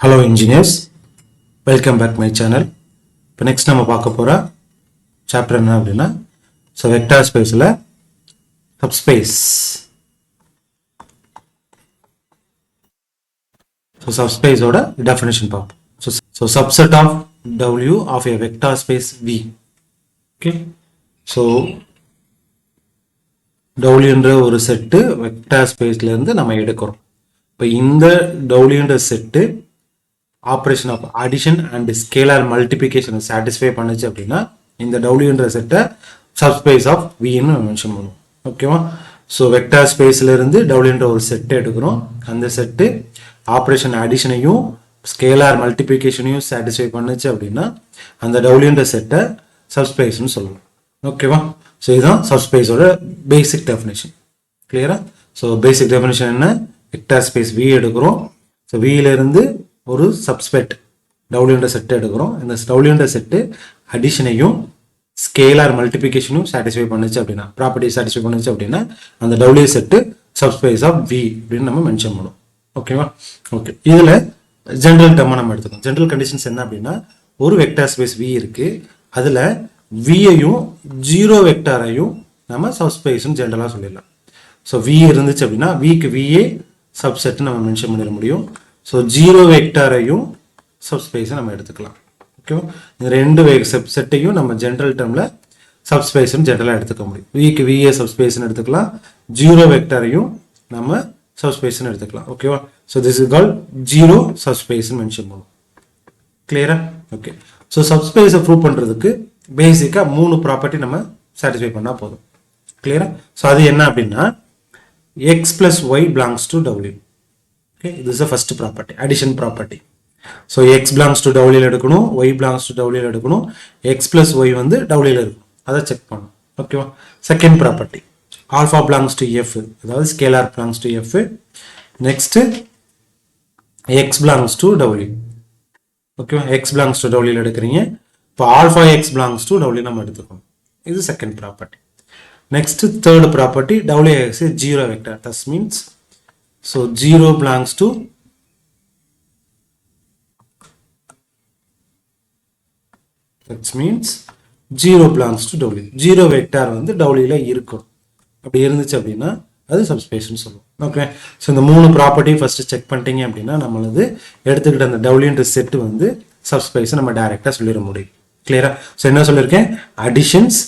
Hello engineers, welcome back my channel. இப்போ next நம்ம பார்க்க போற chapter என்ன அப்படின்னா vector spaceல subspace. Subspace ஓட definition பார்ப்போம். Subset of W of a vector space V. Okay. W என்ற ஒரு செட் vector spaceல இருந்து நம்ம எடுக்கிறோம். இப்போ இந்த W என்ற set operation of addition and scalar multiplication satisfy பண்ணுச்சு அப்படின்னா இந்த W என்ற செட்டை subspace of V ன்னு மென்ஷன் பண்ணுவோம். ஓகேவா? ஸோ வெக்டார் ஸ்பேஸ்ல இருந்து W என்ற ஒரு செட் எடுக்கிறோம். அந்த செட்டு ஆப்ரேஷன் அடிஷனையும் ஸ்கேலார் மல்டிபிளிகேஷனையும் சாட்டிஸ்ஃபை பண்ணுச்சு அப்படின்னா அந்த W என்ற செட்டை சப்ஸ்பேஸ்னு சொல்லுவோம். ஓகேவா? ஸோ இதுதான் சப்ஸ்பேஸோட பேசிக் டெஃபினேஷன். கிளியரா? ஸோ பேசிக் டெஃபினேஷன் என்ன? வெக்டார் ஸ்பேஸ் V எடுக்கிறோம். ஸோ Vல இருந்து ஒரு சப்ஸ்பெட் W என்ற செட் எடுக்கிறோம். இந்த W என்ற செட்டு அடிஷனையும் ஸ்கேலார் மல்டிபிளிகேஷனும் சாட்டிஸ்ஃபை பண்ணுச்சு அப்படின்னா ப்ராப்பர்ட்டி சாட்டிஸ்ஃபை பண்ணுச்சு அப்படின்னா அந்த W set subspace of V அப்படின்னு நம்ம மென்ஷன் பண்ணுவோம். ஓகேவா? ஓகே, இதுல ஜெனரல் டேர்மா நம்ம எடுத்துக்கோம். ஜெனரல் கண்டிஷன்ஸ் என்ன அப்படின்னா ஒரு வெக்டார் ஸ்பேஸ் V இருக்கு, அதுல V-ஐயும் ஜீரோ வெக்டாரையும் நம்ம சப்ஸ்பேஸ்னு ஜெனரலா சொல்லிடலாம். ஸோ V இருந்துச்சு அப்படின்னா Vக்கு VA சப்செட் நம்ம மென்ஷன் பண்ணிட முடியும். ஸோ ஜீரோ வெக்டாரையும் சப்ஸ்பேஸை நம்ம எடுத்துக்கலாம். ஓகேவா? இந்த ரெண்டு செட்டையும் நம்ம ஜென்ரல் டேர்ம்ல சப்ஸ்பேஸ்னு ஜென்ரலாக எடுத்துக்க முடியும். விக்கு விஏ சப்ஸ்பேஸ்னு எடுத்துக்கலாம், ஜீரோ வெக்டாரையும் நம்ம சப்ஸ்பேஸ்னு எடுத்துக்கலாம். ஓகேவா? So this is called zero சப்ஸ்பேஸ்னு மென்ஷன் பண்ணுவோம். கிளியரா? ஓகே. ஸோ சப்ஸ்பேஸை ப்ரூவ் பண்ணுறதுக்கு பேசிக்காக 3 ப்ராப்பர்ட்டி நம்ம சாட்டிஸ்ஃபை பண்ணால் போதும். கிளியரா? ஸோ அது என்ன அப்படின்னா x plus y belongs to W. Okay, this is the first property, addition property. So x belongs to W எடுக்கணும், y belongs to W எடுக்கணும், x plus y வந்து W இருக்கும். அதை செக் பண்ணணும். ஓகேவா? Second property alpha belongs to f, அதாவது scalar belongs to f. Next x belongs to W. ஓகேவா? x belongs to W எடுக்கிறீங்க. இப்போ alpha x belongs to W நம்ம எடுத்துக்கணும். இது second property. Next, third property, W is a zero vector. That means, so 0 belongs to that means 0 belongs to W. Zero vector வந்து W ல இருக்கும். அப்படி இருந்துச்சு அப்படின்னா அது சப்ஸ்பேஸ்னு சொல்லுவோம். ஓகே. ஸோ இந்த 3 ப்ராப்பர்ட்டி ஃபர்ஸ்ட் செக் பண்ணிட்டீங்க அப்படின்னா நம்மளது எடுத்துக்கிட்ட அந்த W என்ற செட் வந்து சப்ஸ்பேஸ் நம்ம டைரக்டா சொல்லிட முடியும். கிளியரா? ஸோ என்ன சொல்லியிருக்கேன்? Additions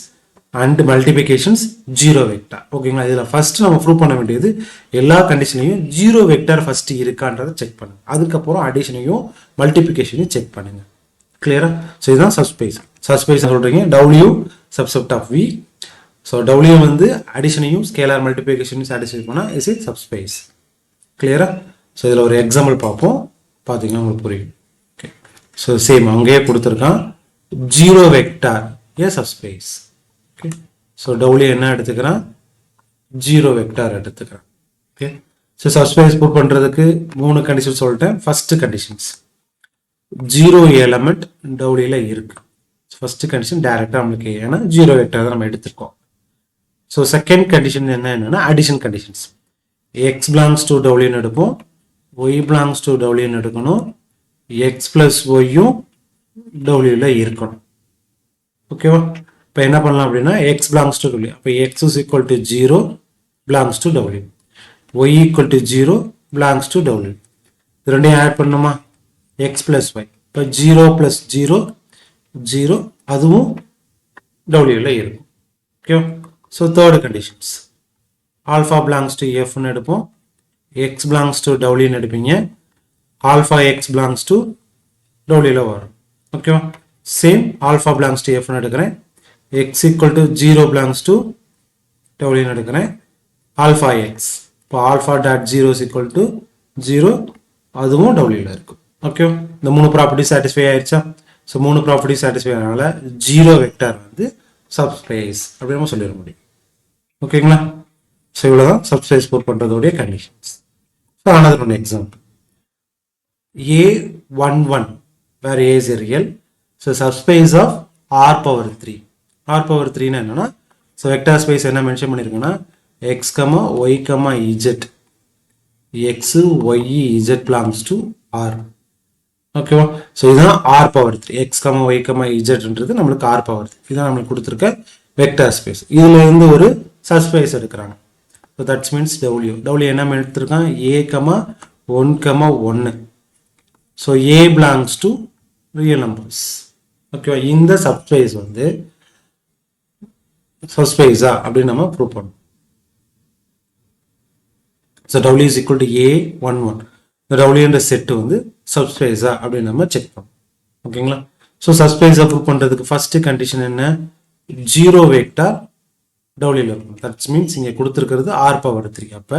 and multiplications zero vector. ஓகேங்களா? இதில் ஃபர்ஸ்ட் நம்ம ப்ரூவ் பண்ண வேண்டியது எல்லா கண்டிஷன்லையும் ஜீரோ வெக்டார் ஃபர்ஸ்ட் இருக்கான்றதை செக் பண்ணுங்க. அதுக்கப்புறம் அடிஷனையும் மல்டிபிகேஷனையும் செக் பண்ணுங்க. கிளியரா? ஸோ இதுதான் சப்ஸ்பேஸ். சப்ஸ்பேஸ் சொல்றீங்க W subset of V. So W வந்து அடிஷனையும் ஸ்கேலார் மல்டிபிகேஷனையும் சாட்டிஸ்ஃபை பண்ணால் இஸ் இட் சப்ஸ்பேஸ். கிளியரா? ஸோ இதில் ஒரு எக்ஸாம்பிள் பார்ப்போம், பார்த்தீங்கன்னா உங்களுக்கு புரியும். ஓகே. ஸோ சேம் அங்கேயே கொடுத்துருக்கான், zero vector a subspace. Okay. So W என்ன எடுத்துக்கிறான்? ஜீரோ வெக்டார் எடுத்துக்கிறான். ஓகே. ஸோ சப்ஸ்பேஸ் ப்ரூவ் பண்ணுறதுக்கு 3 கண்டிஷன் சொல்லிட்டேன். First conditions zero element W ல இருக்கு. ஃபர்ஸ்ட் கண்டிஷன் டைரக்டா நம்மளுக்கு ஏன்னா ஜீரோ வெக்டார் தான் நம்ம எடுத்துருக்கோம். ஸோ செகண்ட் கண்டிஷன் என்னன்னா addition conditions. x belongs to W ன்னு எடுப்போம், y belongs to W ன்னு எடுக்கணும், x plus y-யும் W ல இருக்கணும். ஓகேவா? இப்போ என்ன பண்ணலாம் அப்படின்னா x belongs to W. அப்போ x is equal to 0 belongs to W. y equal to 0 belongs to W. இது ரெண்டையும் ஆட் பண்ணணுமா? x plus y. இப்போ 0 plus 0 0, அதுவும் W ல இருக்கும். Okay. So third conditions alpha belongs to f ன்னு எடுப்போம், x belongs to W ன்னு எடுப்பீங்க, alpha x belongs to W ல வரும். ஓகேவா? Same alpha belongs to f ன்னு எடுக்கிறேன், x equal to 0 belongs to W ன்னு எடுக்கிறேன், ஆல்ஃபா x. இப்போ alpha dot 0 is equal to 0, அதுவும் W ல இருக்கும். ஓகே. இந்த 3 ப்ராப்பர்ட்டி சாட்டிஸ்ஃபை ஆயிடுச்சா? ஸோ 3 ப்ராப்பர்ட்டி சாட்டிஸ்ஃபை ஆனால ஜீரோ வெக்டார் வந்து சப்ஸ்பேஸ் அப்படின்னு சொல்லிட முடியும். ஓகேங்களா? ஸோ இவ்வளோதான் சப்ஸ்பேஸ் ப்ரூவ் பண்ணுறதோடைய conditions. So another one example, A11 where A is a real, so subspace of R power 3. R power 3 என்னன்னா ஸோ வெக்டார் ஸ்பேஸ் என்ன mention பண்ணியிருக்குன்னா x, y, z, x, y, z belongs to R. ஓகேவா? So இதுதான் R power 3 x comma y comma இஜெட்ன்றது நம்மளுக்கு R power 3. இதுதான் நம்மளுக்கு கொடுத்துருக்க vector space. இதுல இருந்து ஒரு சப்ஸ்பேஸ் எடுக்கிறாங்க. So that's means W. W என்ன எடுத்திருக்கான்? A comma 1 comma 1. So a belongs to real numbers. ஓகேவா? இந்த சப்ஸ்பேஸ் வந்து சப்ஸ்பேஸா அப்படின்னு நம்ம ப்ரூவ் பண்ணணும். So W is equal to A11. இந்த W என்ற செட் வந்து சப்ஸ்பேஸா அப்படின்னு நம்ம செக் பண்ணோம். ஓகேங்களா? ஸோ சப்ஸ்பேஸா ப்ரூவ் பண்ணுறதுக்கு ஃபர்ஸ்ட் கண்டிஷன் என்ன? ஜீரோ வெக்டார் டபிள்யூல இருக்கணும். தட்ஸ் மீன்ஸ் இங்கே கொடுத்துருக்கிறது ஆர் பவர் 3. அப்போ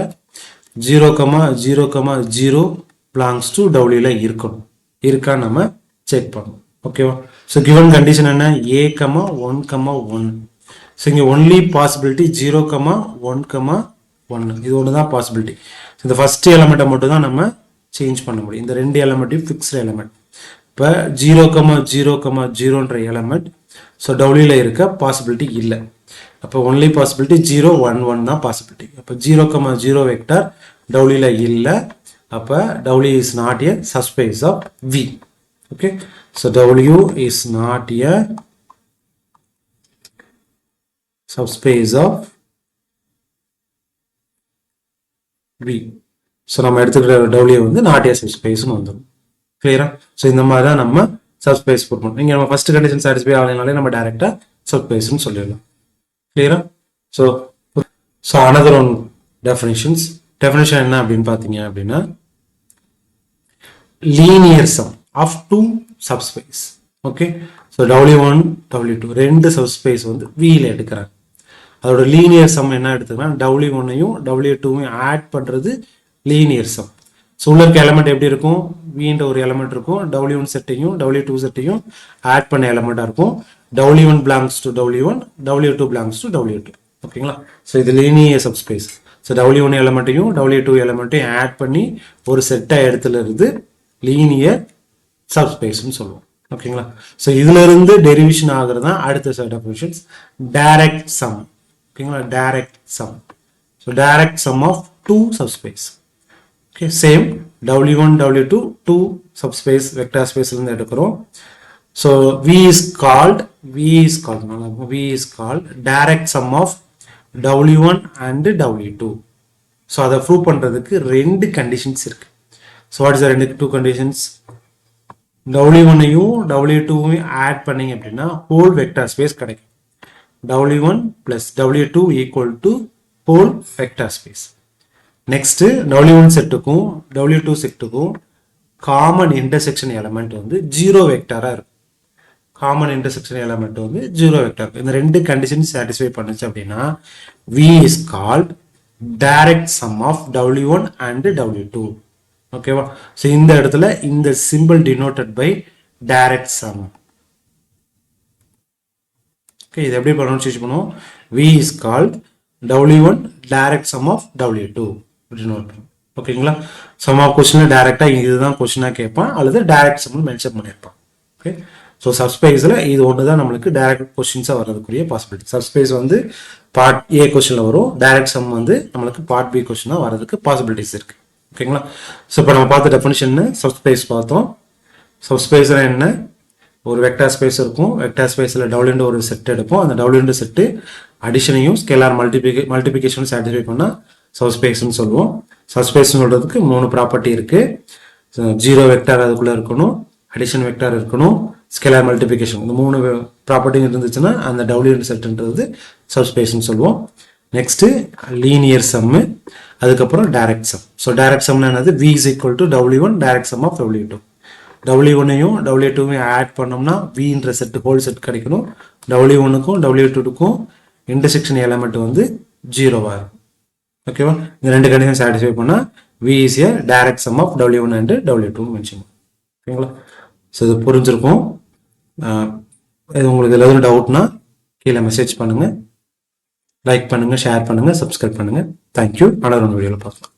0,0,0 பிலாங்ஸ் டு டபிள்யூல இருக்கணும். இருக்கான்னு நம்ம செக் பண்ணணும். ஓகேவா? ஸோ கிவன் கண்டிஷன் என்ன? A,1,1. ஸோ இங்கே ஒன்லி பாசிபிலிட்டி 0,1,1. இது ஒன்று தான் பாசிபிலிட்டி. இந்த ஃபர்ஸ்ட் எலமெண்ட்டை மட்டும் தான் நம்ம சேஞ்ச் பண்ண முடியும். இந்த ரெண்டு எலமெண்ட்டையும் ஃபிக்ஸ்டு எலமெண்ட். இப்போ 0,0,0ன்ற எலமெண்ட் ஸோ டபிள்யூல இருக்க பாசிபிலிட்டி இல்லை. அப்போ ஒன்லி பாசிபிலிட்டி 0,1,1 தான் பாசிபிலிட்டி. அப்போ 0,0 வெக்டார் டபிள்யூல இல்லை. அப்போ W is not a subspace of V. Okay, so W is not a subspace of V. So நம்ம எடுத்துக்கிற W வந்து நாட் ஏ சப்ஸ்பேஸ்னு வந்துடும். கிளியரா? ஸோ இந்த மாதிரி தான் நம்ம சப்ஸ்பேஸ் ப்ரூவ் பண்ணணும். இங்கே நம்ம ஃபர்ஸ்ட் கண்டிஷன் சாட்டிஸ்ஃபை ஆகலைனாலே நம்ம டைரெக்டாக சப்ஸ்பேஸ்னு சொல்லிடலாம். கிளியரா? ஸோ அனதர் ஒன் டெஃபினிஷன் என்ன அப்படின்னு பார்த்தீங்க அப்படின்னா, linear sum of two subspace. Okay, so W1 W2 ரெண்டு சப்ஸ்பேஸ் வந்து Vல எடுக்கிறாங்க. அதோட லீனியர் சம் என்ன எடுத்துக்கலாம்? W1ஐயும் W2ஐயும் ஆட் பண்ணுறது லீனியர் சம். ஸோ உள்ள இருக்க எலமெண்ட் எப்படி இருக்கும்? Vன்ற ஒரு எலமெண்ட் இருக்கும். W1 செட்டையும் W2 செட்டையும் ஆட் பண்ண எலமெண்ட்டாக இருக்கும். W1 belongs to W1, W2 belongs to W2. ஓகேங்களா? ஸோ இது லீனியர் சப்ஸ்பேஸ். ஸோ W1 எலமெண்ட்டையும் W2 எலமெண்ட்டையும் ஆட் பண்ணி ஒரு செட்டாக இடத்துல இருந்து லீனியர் சப்ஸ்பேஸ்ன்னு சொல்லுவோம். ஓகேங்களா? ஸோ இதுல இருந்து டெரிவேஷன் ஆகிறது தான் அடுத்த set of functions direct sum. ஓகேங்களா? Direct sum. So direct sum of two subspace. Okay, same W1 W2 two subspace vector ஸ்பேஸ்ல இருந்து எடுக்கிறோம். So V is called direct sum of W1 and W2. So அதை prove பண்றதுக்கு ரெண்டு conditions இருக்கு. So what is the ரெண்டு two conditions? W1ஐயும் W2ஐயும் ஆட் பண்ணீங்க அப்படின்னா ஹோல் வெக்டர் ஸ்பேஸ் கிடைக்கும். W1 plus W2 equal to whole vector space. Next W1 செட்டுக்கும் W2 செட்டுக்கும் காமன் இன்டர்செக்ஷன் எலமெண்ட் வந்து ஜீரோ வெக்டரா இருக்கும். காமன் இன்டர்செக்ஷன் எலமெண்ட் வந்து ஜீரோ வெக்டர். இந்த ரெண்டு கண்டிஷன் சாட்டிஸ்ஃபை பண்ணுச்சு அப்படின்னா V is called direct sum of W1 and W2. ஓகேவா? ஸோ இந்த இடத்துல இந்த simple denoted by direct sum. Okay, இது எப்படி ப்ரொனன்சியேஷன் பண்ணுவோம்? V is called W1 direct sum of W2 denote. ஓகேங்களா? சம் ஆஃப் கொஸ்டின்ல டைரக்டா இதுதான் கொஸ்டினா கேட்பான் அல்லது டைரக்ட் சம் மென்ஷன் பண்ணியிருப்பான். ஓகே, ஸோ சப்ஸ்பேஸ்ல இது ஒன்று தான் நம்மளுக்கு டைரக்ட் கொஸ்டின்ஸாக வர்றதுக்குரிய பாசிபிலிட்டி. சப்ஸ்பேஸ் வந்து பார்ட் ஏ கொஸ்டின்ல வரும். டைரக்ட் சம் வந்து நம்மளுக்கு பார்ட் பி கொஸ்டினாக வர்றதுக்கு பாசிபிலிட்டிஸ் இருக்கு. ஓகேங்களா? ஸோ இப்போ நம்ம பார்த்த டெஃபினிஷன் சப்ஸ்பேஸ் பார்த்தோம். சப்ஸ்பேஸ்னா என்ன? ஒரு வெக்டர் ஸ்பேஸ் இருக்கும். வெக்டர் ஸ்பேஸில் டபுள்யூன்ற ஒரு செட் எடுப்போம். அந்த டபுள்யூன்ற செட்டு அடிஷனையும் ஸ்கேலார் மல்டிபிகேஷனும் சாட்டிஸ்ஃபை பண்ணால் சப்ஸ்பேஸ்ன்னு சொல்லுவோம். சப்ஸ்பேஸ்ன்னு சொல்றதுக்கு மூணு ப்ராப்பர்ட்டி இருக்கு. ஜீரோ வெக்டார் அதுக்குள்ள இருக்கணும், அடிஷன் வெக்டார் இருக்கணும், ஸ்கேலார் மல்டிபிகேஷன். இந்த மூணு ப்ராப்பர்ட்டி இருந்துச்சுன்னா அந்த டபுள்யூன்ற செட்ன்றது சப்ஸ்பேஸ்ன்னு சொல்லுவோம். நெக்ஸ்ட் லீனியர் சம்மு, அதுக்கப்புறம் டைரக்ட் சம். ஸோ டைரக்ட் சம்னா என்னது? V is equal to W1 direct sum of W2. W1ஐயும் W2ஐயும் ஆட் பண்ணோம்னா Vன்ற செட் ஹோல் செட் கிடைக்கணும். W1க்கும் W2க்கும் இன்டர்செக்ஷன் எலமெண்ட் வந்து ஜீரோவா இருக்கும். ஓகேவா? இந்த ரெண்டு கண்டிஷன் சாட்டிஸ்ஃபை பண்ணா V is a direct sum of W1 and W2 mention. ஓகேங்களா? ஸோ இது புரிஞ்சிருக்கும். உங்களுக்கு ஏதாவது டவுட்னா கீழே மெசேஜ் பண்ணுங்க, லைக் பண்ணுங்க, ஷேர் பண்ணுங்க, சப்ஸ்கிரைப் பண்ணுங்க. தேங்க்யூ. அடுத்த ஒரு வீடியோவில் பார்க்கலாம்.